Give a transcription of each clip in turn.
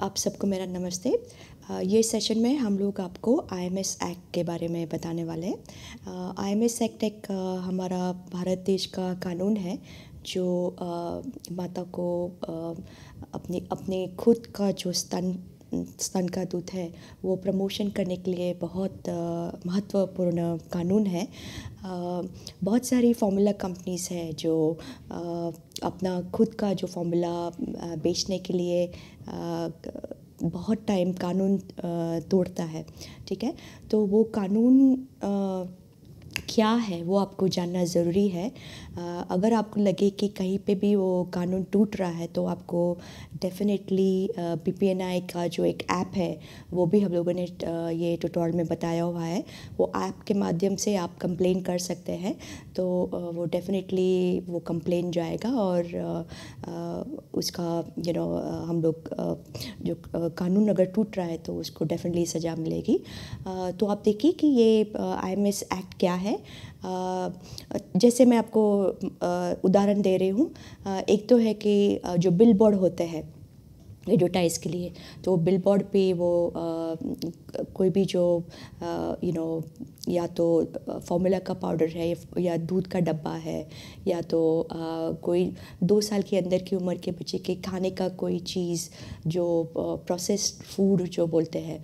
आप सबको मेरा नमस्ते। ये सेशन में हम लोग आपको आईएमएस एक्ट के बारे में बताने वाले हैं। आईएमएस एक्ट एक हमारा भारत देश का कानून है जो माता को अपने खुद का जो स्तन का दूध है वो प्रमोशन करने के लिए बहुत महत्वपूर्ण कानून है। बहुत सारी फार्मूला कंपनीज है जो अपना खुद का जो फार्मूला बेचने के लिए बहुत टाइम कानून तोड़ता है। ठीक है, तो वो कानून क्या है वो आपको जानना ज़रूरी है। अगर आपको लगे कि कहीं पे भी वो कानून टूट रहा है तो आपको डेफिनेटली पीपीएनआई का जो एक ऐप है वो भी हम लोगों ने ये ट्यूटोरियल में बताया हुआ है। वो ऐप के माध्यम से आप कंप्लेन कर सकते हैं, तो वो डेफिनेटली वो कंप्लेन जाएगा और उसका हम लोग जो कानून अगर टूट रहा है तो उसको डेफिनेटली सज़ा मिलेगी। तो आप देखिए कि ये आईएमएस एक्ट क्या है। जैसे मैं आपको उदाहरण दे रही हूँ। एक तो है कि जो बिल बोर्ड होते हैं एडवर्टाइज के लिए, तो बिल बोर्ड पे वो कोई भी जो या तो फार्मूला का पाउडर है या दूध का डब्बा है या तो कोई 2 साल के अंदर की उम्र के बच्चे के खाने का कोई चीज़ जो प्रोसेस्ड फूड जो बोलते हैं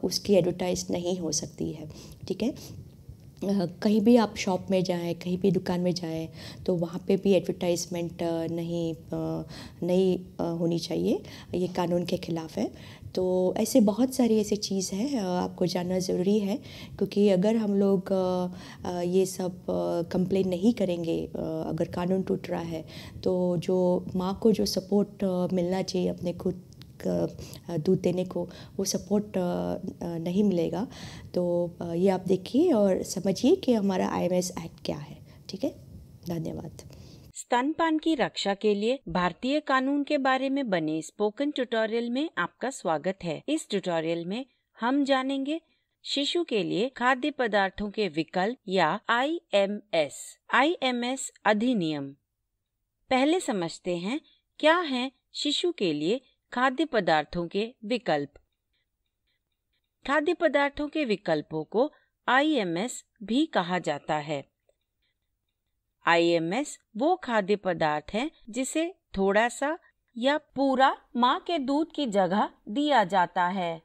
उसकी एडवर्टाइज नहीं हो सकती है। ठीक है, कहीं भी आप शॉप में जाएं, कहीं भी दुकान में जाएं तो वहाँ पे भी एडवर्टाइजमेंट नहीं होनी चाहिए। ये कानून के ख़िलाफ़ है। तो ऐसे बहुत सारी ऐसी चीज़ है आपको जानना ज़रूरी है, क्योंकि अगर हम लोग ये सब कंप्लेन नहीं करेंगे, अगर कानून टूट रहा है तो जो माँ को जो सपोर्ट मिलना चाहिए अपने खुद दूध देने को, वो सपोर्ट नहीं मिलेगा। तो ये आप देखिए और समझिए कि हमारा आईएमएस एक्ट क्या है। ठीक है, धन्यवाद। स्तनपान की रक्षा के लिए भारतीय कानून के बारे में बने स्पोकन ट्यूटोरियल में आपका स्वागत है। इस ट्यूटोरियल में हम जानेंगे शिशु के लिए खाद्य पदार्थों के विकल्प या आईएमएस अधिनियम। पहले समझते हैं क्या है शिशु के लिए खाद्य पदार्थों के विकल्प। खाद्य पदार्थों के विकल्पों को आईएमएस भी कहा जाता है। आईएमएस वो खाद्य पदार्थ है जिसे थोड़ा सा या पूरा माँ के दूध की जगह दिया जाता है।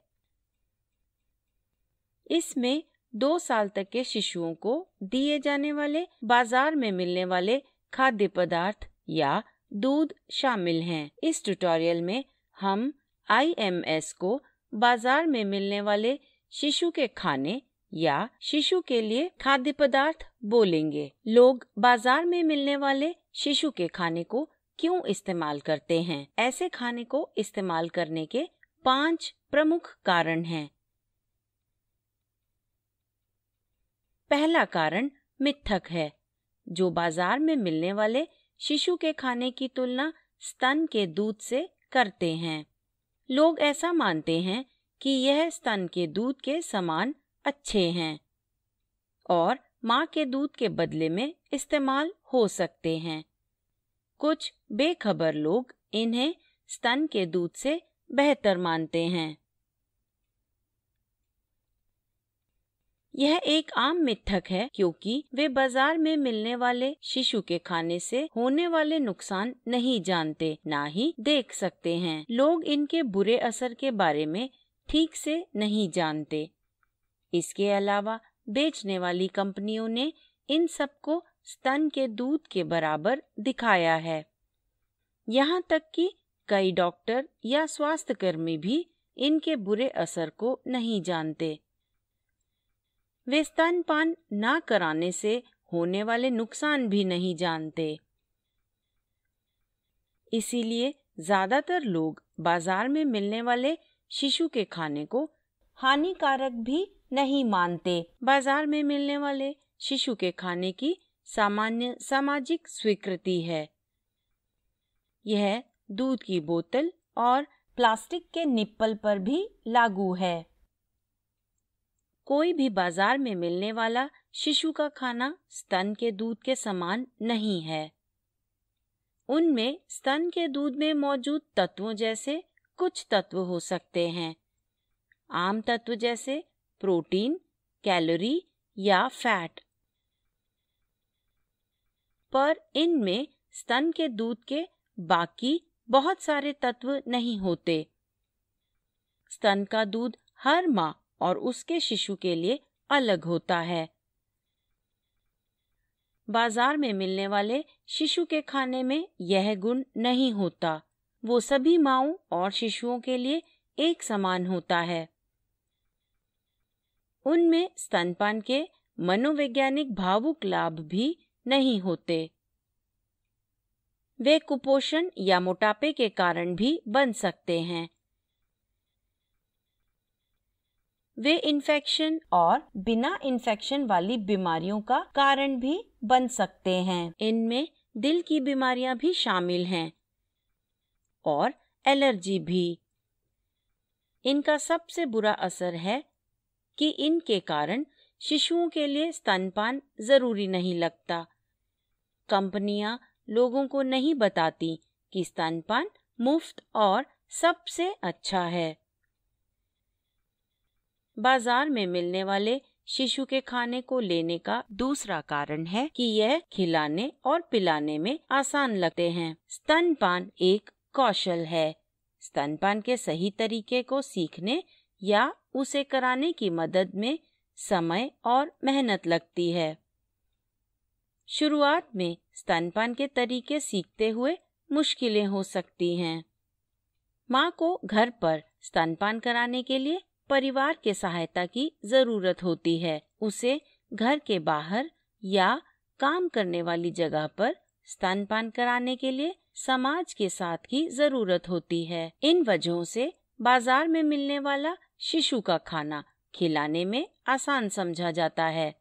इसमें 2 साल तक के शिशुओं को दिए जाने वाले बाजार में मिलने वाले खाद्य पदार्थ या दूध शामिल हैं। इस ट्यूटोरियल में हम आईएमएस को बाजार में मिलने वाले शिशु के खाने या शिशु के लिए खाद्य पदार्थ बोलेंगे। लोग बाजार में मिलने वाले शिशु के खाने को क्यों इस्तेमाल करते हैं? ऐसे खाने को इस्तेमाल करने के 5 प्रमुख कारण हैं। पहला कारण मिथक है, जो बाजार में मिलने वाले शिशु के खाने की तुलना स्तन के दूध से करते हैं। लोग ऐसा मानते हैं कि यह स्तन के दूध के समान अच्छे हैं और माँ के दूध के बदले में इस्तेमाल हो सकते हैं। कुछ बेखबर लोग इन्हें स्तन के दूध से बेहतर मानते हैं। यह एक आम मिथक है क्योंकि वे बाजार में मिलने वाले शिशु के खाने से होने वाले नुकसान नहीं जानते, ना ही देख सकते हैं। लोग इनके बुरे असर के बारे में ठीक से नहीं जानते। इसके अलावा बेचने वाली कंपनियों ने इन सबको स्तन के दूध के बराबर दिखाया है। यहाँ तक कि कई डॉक्टर या स्वास्थ्यकर्मी भी इनके बुरे असर को नहीं जानते। वे स्तनपान ना कराने से होने वाले नुकसान भी नहीं जानते। इसीलिए ज्यादातर लोग बाजार में मिलने वाले शिशु के खाने को हानिकारक भी नहीं मानते। बाजार में मिलने वाले शिशु के खाने की सामान्य सामाजिक स्वीकृति है। यह दूध की बोतल और प्लास्टिक के निप्पल पर भी लागू है। कोई भी बाजार में मिलने वाला शिशु का खाना स्तन के दूध के समान नहीं है। उनमें स्तन के दूध में मौजूद तत्वों जैसे कुछ तत्व हो सकते हैं। आम तत्व जैसे प्रोटीन, कैलोरी या फैट। पर इनमें स्तन के दूध के बाकी बहुत सारे तत्व नहीं होते। स्तन का दूध हर माँ और उसके शिशु के लिए अलग होता है। बाजार में मिलने वाले शिशु के खाने में यह गुण नहीं होता। वो सभी माँओं और शिशुओं के लिए एक समान होता है। उनमें स्तनपान के मनोवैज्ञानिक भावुक लाभ भी नहीं होते। वे कुपोषण या मोटापे के कारण भी बन सकते हैं। वे इन्फेक्शन और बिना इन्फेक्शन वाली बीमारियों का कारण भी बन सकते हैं। इनमें दिल की बीमारियां भी शामिल हैं और एलर्जी भी। इनका सबसे बुरा असर है कि इनके कारण शिशुओं के लिए स्तनपान जरूरी नहीं लगता। कंपनियां लोगों को नहीं बताती कि स्तनपान मुफ्त और सबसे अच्छा है। बाजार में मिलने वाले शिशु के खाने को लेने का दूसरा कारण है कि यह खिलाने और पिलाने में आसान लगते हैं। स्तनपान एक कौशल है। स्तनपान के सही तरीके को सीखने या उसे कराने की मदद में समय और मेहनत लगती है। शुरुआत में स्तनपान के तरीके सीखते हुए मुश्किलें हो सकती हैं। माँ को घर पर स्तनपान कराने के लिए परिवार के सहायता की जरूरत होती है। उसे घर के बाहर या काम करने वाली जगह पर स्तनपान कराने के लिए समाज के साथ की जरूरत होती है। इन वजहों से बाजार में मिलने वाला शिशु का खाना खिलाने में आसान समझा जाता है।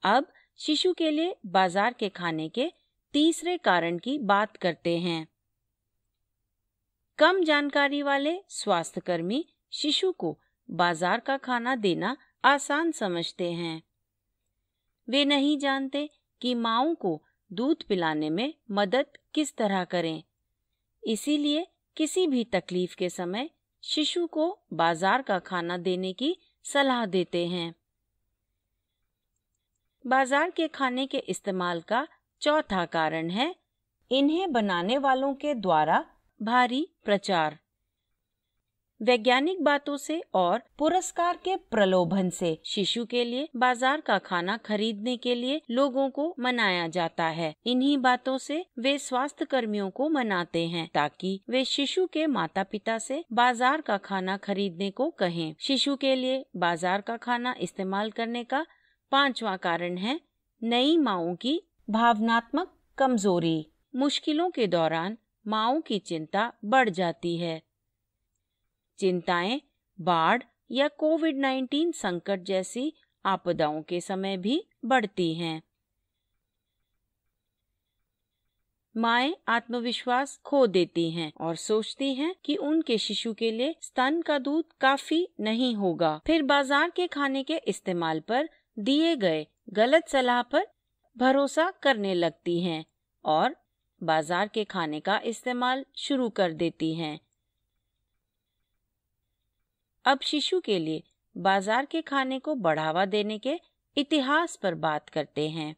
अब शिशु के लिए बाजार के खाने के तीसरे कारण की बात करते हैं। कम जानकारी वाले स्वास्थ्यकर्मी शिशु को बाजार का खाना देना आसान समझते हैं। वे नहीं जानते कि माँओं को दूध पिलाने में मदद किस तरह करें। इसीलिए किसी भी तकलीफ के समय शिशु को बाजार का खाना देने की सलाह देते हैं। बाजार के खाने के इस्तेमाल का चौथा कारण है इन्हें बनाने वालों के द्वारा भारी प्रचार। वैज्ञानिक बातों से और पुरस्कार के प्रलोभन से शिशु के लिए बाजार का खाना खरीदने के लिए लोगों को मनाया जाता है। इन्हीं बातों से वे स्वास्थ्य कर्मियों को मनाते हैं ताकि वे शिशु के माता पिता से बाजार का खाना खरीदने को कहें। शिशु के लिए बाजार का खाना इस्तेमाल करने का पांचवा कारण है नई माँओं की भावनात्मक कमजोरी। मुश्किलों के दौरान माँओं की चिंता बढ़ जाती है। चिंताएं बाढ़ या कोविड-19 संकट जैसी आपदाओं के समय भी बढ़ती हैं। माएं आत्मविश्वास खो देती हैं और सोचती हैं कि उनके शिशु के लिए स्तन का दूध काफी नहीं होगा। फिर बाजार के खाने के इस्तेमाल पर दिए गए गलत सलाह पर भरोसा करने लगती हैं और बाजार के खाने का इस्तेमाल शुरू कर देती हैं। अब शिशु के लिए बाजार के खाने को बढ़ावा देने के इतिहास पर बात करते हैं।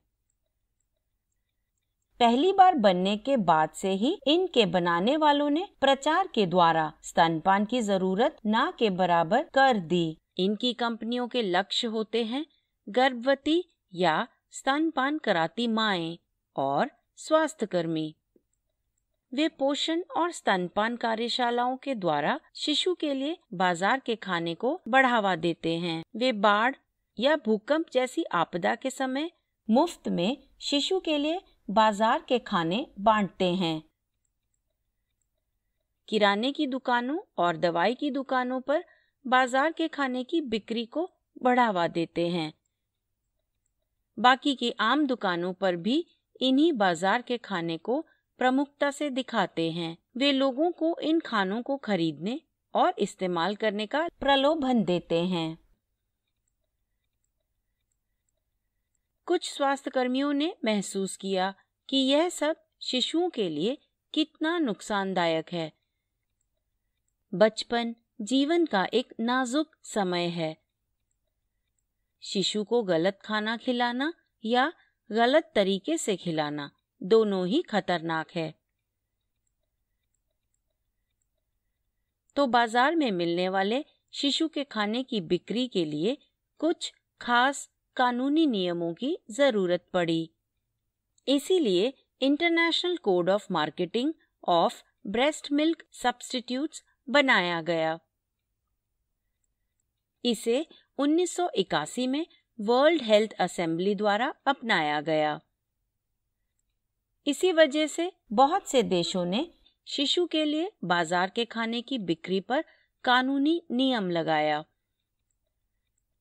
पहली बार बनने के बाद से ही इनके बनाने वालों ने प्रचार के द्वारा स्तनपान की जरूरत ना के बराबर कर दी। इनकी कंपनियों के लक्ष्य होते हैं गर्भवती या स्तनपान कराती माएं और स्वास्थ्यकर्मी। वे पोषण और स्तनपान कार्यशालाओं के द्वारा शिशु के लिए बाजार के खाने को बढ़ावा देते हैं। वे बाढ़ या भूकंप जैसी आपदा के समय मुफ्त में शिशु के लिए बाजार के खाने बांटते हैं। किराने की दुकानों और दवाई की दुकानों पर बाजार के खाने की बिक्री को बढ़ावा देते हैं। बाकी की आम दुकानों पर भी इन्हीं बाजार के खाने को प्रमुखता से दिखाते हैं। वे लोगों को इन खानों को खरीदने और इस्तेमाल करने का प्रलोभन देते हैं। कुछ स्वास्थ्यकर्मियों ने महसूस किया कि यह सब शिशुओं के लिए कितना नुकसानदायक है। बचपन जीवन का एक नाजुक समय है। शिशु को गलत खाना खिलाना या गलत तरीके से खिलाना दोनों ही खतरनाक है। तो बाजार में मिलने वाले शिशु के खाने की बिक्री के लिए कुछ खास कानूनी नियमों की जरूरत पड़ी। इसीलिए international code of marketing of breast milk substitutes बनाया गया। इसे 1981 में वर्ल्ड हेल्थ असेंबली द्वारा अपनाया गया। इसी वजह से बहुत से देशों ने शिशु के लिए बाजार के खाने की बिक्री पर कानूनी नियम लगाया।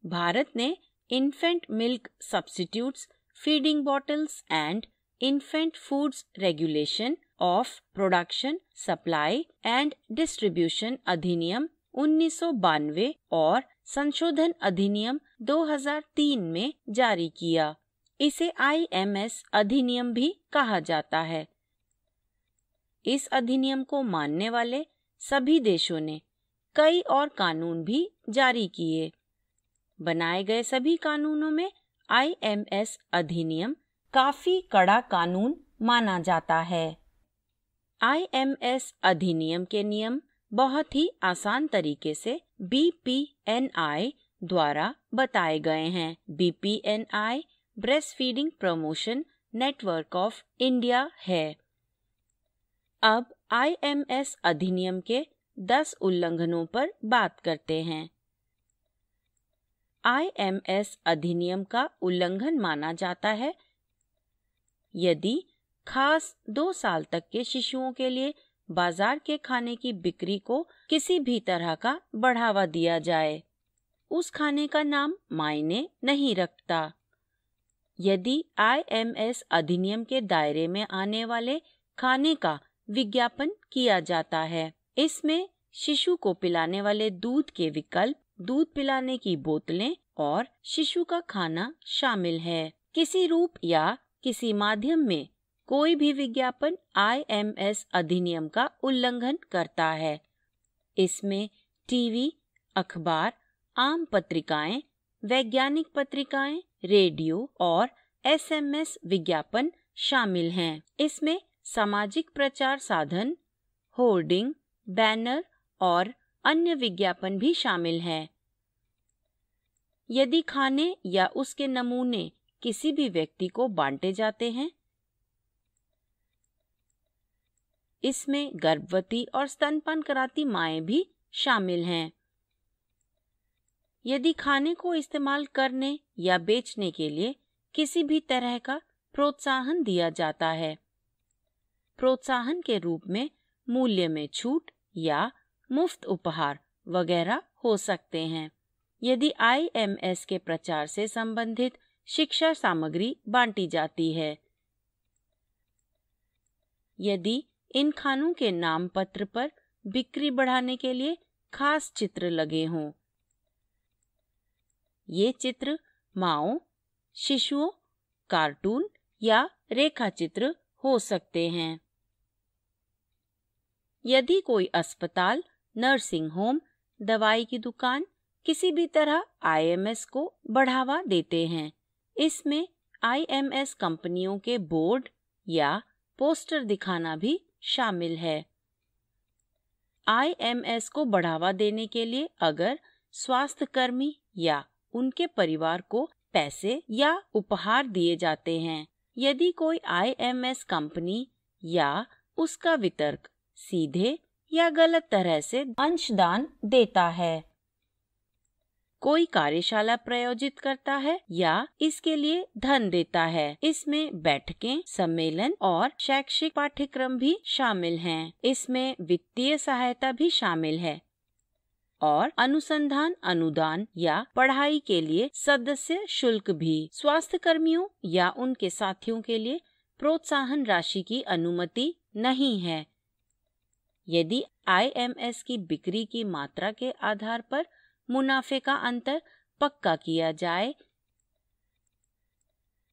भारत ने infant milk substitutes, feeding bottles and infant foods regulation of production, supply and distribution अधिनियम 1992 और संशोधन अधिनियम 2003 में जारी किया। इसे IMS अधिनियम भी कहा जाता है। इस अधिनियम को मानने वाले सभी देशों ने कई और कानून भी जारी किए। बनाए गए सभी कानूनों में IMS अधिनियम काफी कड़ा कानून माना जाता है। IMS अधिनियम के नियम बहुत ही आसान तरीके से BPNI द्वारा बताए गए हैं। BPNI breast feeding promotion network of India है। अब IMS अधिनियम के 10 उल्लंघनों पर बात करते हैं। IMS अधिनियम का उल्लंघन माना जाता है यदि खास 2 साल तक के शिशुओं के लिए बाजार के खाने की बिक्री को किसी भी तरह का बढ़ावा दिया जाए। उस खाने का नाम मायने नहीं रखता। यदि IMS अधिनियम के दायरे में आने वाले खाने का विज्ञापन किया जाता है। इसमें शिशु को पिलाने वाले दूध के विकल्प, दूध पिलाने की बोतलें और शिशु का खाना शामिल है। किसी रूप या किसी माध्यम में कोई भी विज्ञापन IMS अधिनियम का उल्लंघन करता है। इसमें टीवी, अखबार, आम पत्रिकाएं, वैज्ञानिक पत्रिकाएं, रेडियो और SMS विज्ञापन शामिल हैं। इसमें सामाजिक प्रचार साधन, होर्डिंग, बैनर और अन्य विज्ञापन भी शामिल हैं। यदि खाने या उसके नमूने किसी भी व्यक्ति को बांटे जाते हैं, इसमें गर्भवती और स्तनपान कराती माएं भी शामिल हैं। यदि खाने को इस्तेमाल करने या बेचने के लिए किसी भी तरह का प्रोत्साहन दिया जाता है, प्रोत्साहन के रूप में मूल्य में छूट या मुफ्त उपहार वगैरह हो सकते हैं। यदि IMS के प्रचार से संबंधित शिक्षा सामग्री बांटी जाती है, यदि इन खानों के नाम पत्र पर बिक्री बढ़ाने के लिए खास चित्र लगे हों, ये चित्र माँओं, शिशुओं, कार्टून या रेखा चित्र हो सकते हैं। यदि कोई अस्पताल, नर्सिंग होम, दवाई की दुकान किसी भी तरह IMS को बढ़ावा देते हैं, इसमें IMS कंपनियों के बोर्ड या पोस्टर दिखाना भी शामिल है। IMS को बढ़ावा देने के लिए अगर स्वास्थ्य कर्मी या उनके परिवार को पैसे या उपहार दिए जाते हैं, यदि कोई IMS कंपनी या उसका वितरक सीधे या गलत तरह से अंशदान देता है, कोई कार्यशाला प्रायोजित करता है या इसके लिए धन देता है, इसमें बैठकें, सम्मेलन और शैक्षिक पाठ्यक्रम भी शामिल हैं। इसमें वित्तीय सहायता भी शामिल है और अनुसंधान, अनुदान या पढ़ाई के लिए सदस्य शुल्क भी। स्वास्थ्य कर्मियों या उनके साथियों के लिए प्रोत्साहन राशि की अनुमति नहीं है। यदि IMS की बिक्री की मात्रा के आधार पर मुनाफे का अंतर पक्का किया जाए,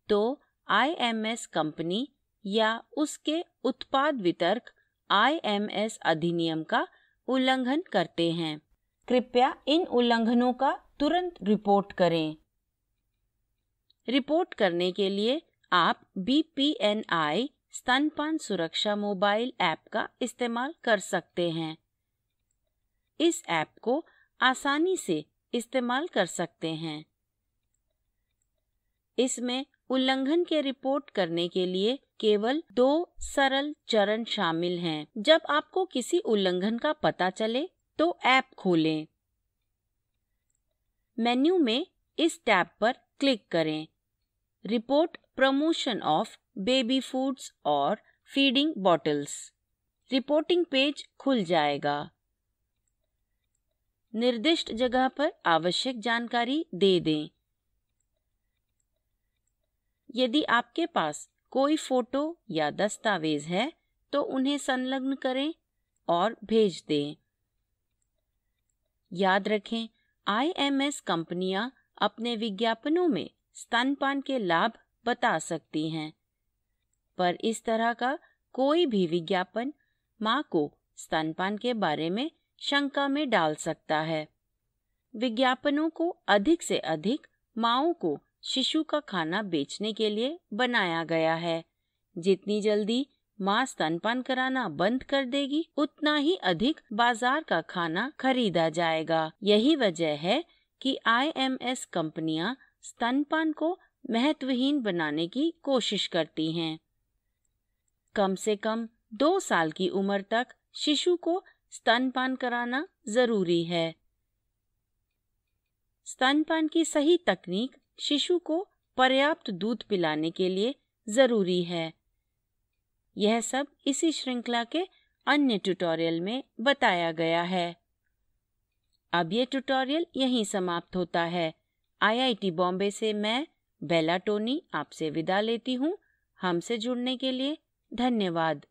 तो IMS कंपनी या उसके उत्पाद वितरक IMS अधिनियम का उल्लंघन करते हैं। कृपया इन उल्लंघनों का तुरंत रिपोर्ट करें। रिपोर्ट करने के लिए आप BPNI स्तनपान सुरक्षा मोबाइल ऐप का इस्तेमाल कर सकते हैं। इस ऐप को आसानी से इस्तेमाल कर सकते हैं। इसमें उल्लंघन के रिपोर्ट करने के लिए केवल 2 सरल चरण शामिल हैं। जब आपको किसी उल्लंघन का पता चले तो ऐप खोलें। मेन्यू में इस टैब पर क्लिक करें। Report promotion of baby foods और फीडिंग बॉटल्स। रिपोर्टिंग पेज खुल जाएगा। निर्दिष्ट जगह पर आवश्यक जानकारी दे दें। यदि आपके पास कोई फोटो या दस्तावेज है तो उन्हें संलग्न करें और भेज दें। याद रखें, IMS कंपनियां अपने विज्ञापनों में स्तनपान के लाभ बता सकती हैं, पर इस तरह का कोई भी विज्ञापन मां को स्तनपान के बारे में शंका में डाल सकता है। विज्ञापनों को अधिक से अधिक मांओं को शिशु का खाना बेचने के लिए बनाया गया है। जितनी जल्दी मां स्तनपान कराना बंद कर देगी, उतना ही अधिक बाजार का खाना खरीदा जाएगा। यही वजह है कि IMS कंपनियां स्तनपान को महत्वहीन बनाने की कोशिश करती हैं। कम से कम 2 साल की उम्र तक शिशु को स्तनपान कराना जरूरी है। स्तनपान की सही तकनीक शिशु को पर्याप्त दूध पिलाने के लिए जरूरी है। यह सब इसी श्रृंखला के अन्य ट्यूटोरियल में बताया गया है। अब ये ट्यूटोरियल यहीं समाप्त होता है। IIT बॉम्बे से मैं बेला टोनी आपसे विदा लेती हूँ। हमसे जुड़ने के लिए धन्यवाद।